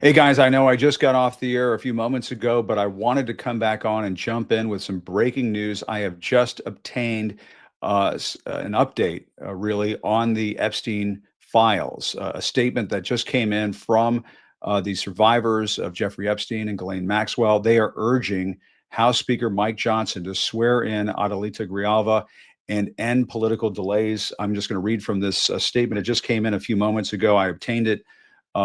Hey guys, I know I just got off the air a few moments ago, but I wanted to come back on and jump in with some breaking news. I have just obtained an update, really, on the Epstein files, a statement that just came in from the survivors of Jeffrey Epstein and Ghislaine Maxwell. They are urging House Speaker Mike Johnson to swear in Adelita Grijalva and end political delays. I'm just going to read from this statement. It just came in a few moments ago. I obtained it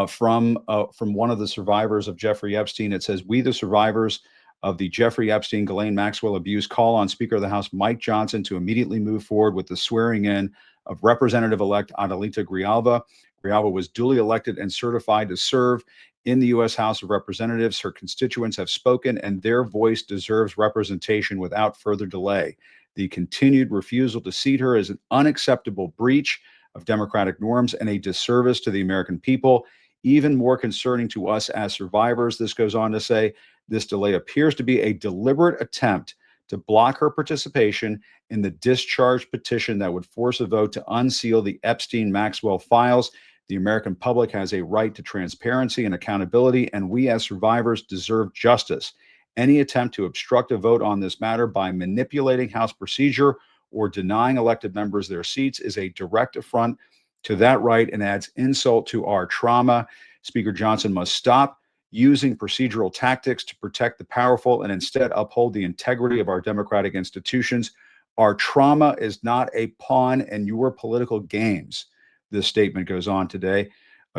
from one of the survivors of Jeffrey Epstein. It says, "We, the survivors of the Jeffrey Epstein, Ghislaine Maxwell abuse, call on Speaker of the House Mike Johnson to immediately move forward with the swearing in of Representative-elect Adelita Grijalva. Grijalva was duly elected and certified to serve in the U.S. House of Representatives. Her constituents have spoken, and their voice deserves representation without further delay. The continued refusal to seat her is an unacceptable breach of democratic norms and a disservice to the American people. Even more concerning to us as survivors," this goes on to say, "this delay appears to be a deliberate attempt to block her participation in the discharge petition that would force a vote to unseal the Epstein-Maxwell files. The American public has a right to transparency and accountability, and we as survivors deserve justice. Any attempt to obstruct a vote on this matter by manipulating House procedure or denying elected members their seats is a direct affront to that right and adds insult to our trauma. Speaker Johnson must stop using procedural tactics to protect the powerful and instead uphold the integrity of our democratic institutions. Our trauma is not a pawn in your political games." This statement goes on today.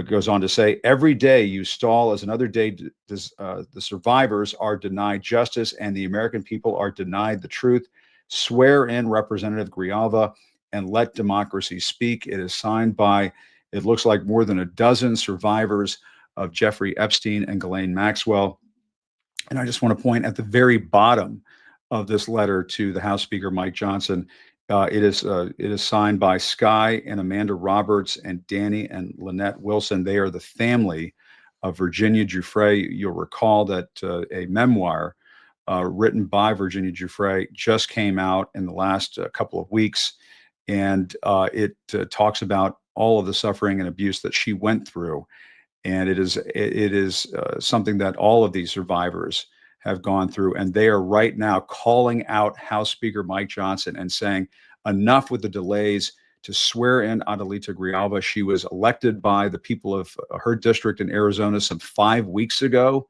Goes on to say, "Every day you stall as another day. The survivors are denied justice and the American people are denied the truth. Swear in Representative Grijalva and let democracy speak." It is signed by, it looks like, more than a dozen survivors of Jeffrey Epstein and Ghislaine Maxwell. And I just want to point at the very bottom of this letter to the House Speaker Mike Johnson. It is signed by Sky and Amanda Roberts and Danny and Lynette Wilson. They are the family of Virginia Giuffre. You'll recall that a memoir written by Virginia Giuffre just came out in the last couple of weeks, and it talks about all of the suffering and abuse that she went through. And it is something that all of these survivors have gone through, and they are right now calling out House Speaker Mike Johnson and saying, enough with the delays to swear in Adelita Grijalva. She was elected by the people of her district in Arizona some 5 weeks ago,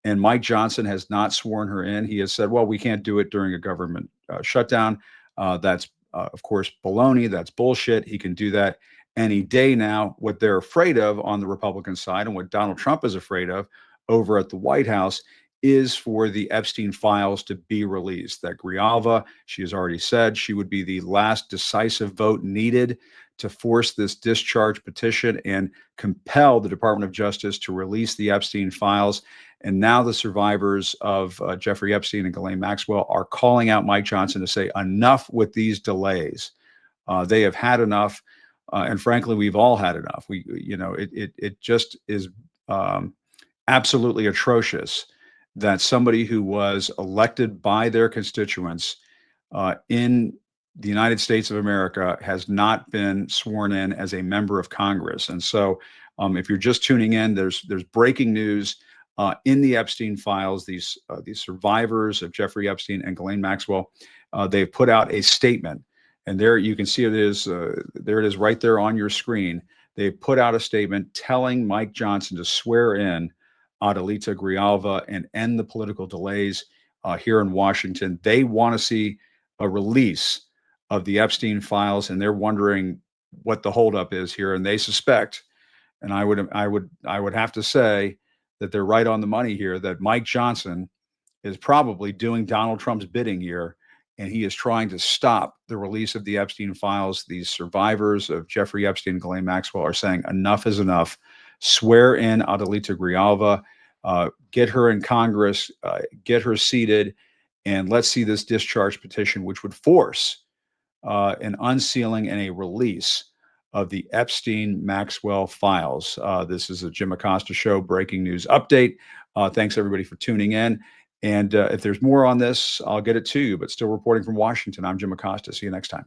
and Mike Johnson has not sworn her in. He has said, well, we can't do it during a government shutdown. That's, of course, baloney. That's bullshit. He can do that any day now. What they're afraid of on the Republican side, and what Donald Trump is afraid of over at the White House, is for the Epstein files to be released. That Grijalva, she has already said, she would be the last decisive vote needed to force this discharge petition and compel the Department of Justice to release the Epstein files. And now the survivors of Jeffrey Epstein and Ghislaine Maxwell are calling out Mike Johnson to say, enough with these delays. They have had enough. And frankly, we've all had enough. It just is absolutely atrocious that somebody who was elected by their constituents in the United States of America has not been sworn in as a member of Congress. And so if you're just tuning in, there's breaking news in the Epstein files. These survivors of Jeffrey Epstein and Ghislaine Maxwell, they've put out a statement. And there you can see there it is right there on your screen. They put out a statement telling Mike Johnson to swear in Adelita Grijalva and end the political delays here in Washington. They want to see a release of the Epstein files, and they're wondering what the holdup is here. And they suspect, and I would have to say that they're right on the money here, that Mike Johnson is probably doing Donald Trump's bidding here, and he is trying to stop the release of the Epstein files. These survivors of Jeffrey Epstein and Ghislaine Maxwell are saying enough is enough. Swear in Adelita Grijalva, get her in Congress, get her seated, and let's see this discharge petition, which would force an unsealing and a release of the Epstein-Maxwell files. This is a Jim Acosta Show breaking news update. Thanks, everybody, for tuning in. And if there's more on this, I'll get it to you. But still reporting from Washington, I'm Jim Acosta. See you next time.